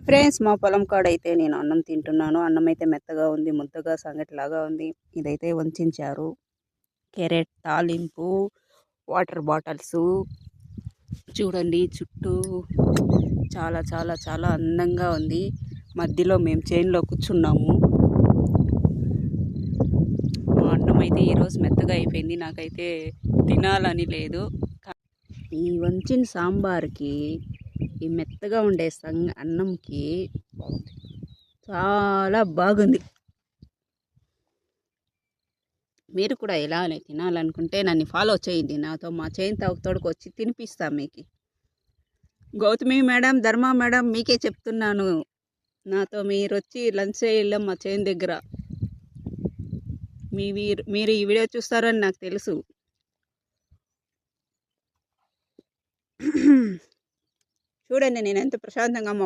Friends, మా పొలం కాడైతే నేను అన్నం తింటున్నాను. అన్నం అయితే మెత్తగా ఉంది, ముద్దగా సంగటిలాగా ఉంది. ఇదైతే వంచారు. క్యారెట్ తాలింపు, వాటర్ బాటిల్స్ చూడండి. చుట్టూ చాలా చాలా చాలా అందంగా ఉంది. మధ్యలో మేము చైన్లో కూర్చున్నాము. మా అన్నం అయితే ఈరోజు మెత్తగా అయిపోయింది. నాకైతే తినాలని లేదు. ఈ వంచిన సాంబార్కి, ఈ మెత్తగా ఉండే అన్నంకి చాలా బాగుంది. మీరు కూడా ఇలానే తినాలనుకుంటే నన్ను ఫాలో చేయండి. నాతో మా చైన్ తోడుకు వచ్చి తినిపిస్తాం మీకు. గౌతమి మేడం, ధర్మ మేడం, మీకే చెప్తున్నాను. నాతో మీరు వచ్చి లంచ్ చేయాలి మా చైన్ దగ్గర. మీరు ఈ వీడియో చూస్తారని నాకు తెలుసు. చూడండి నేను ఎంత ప్రశాంతంగా మా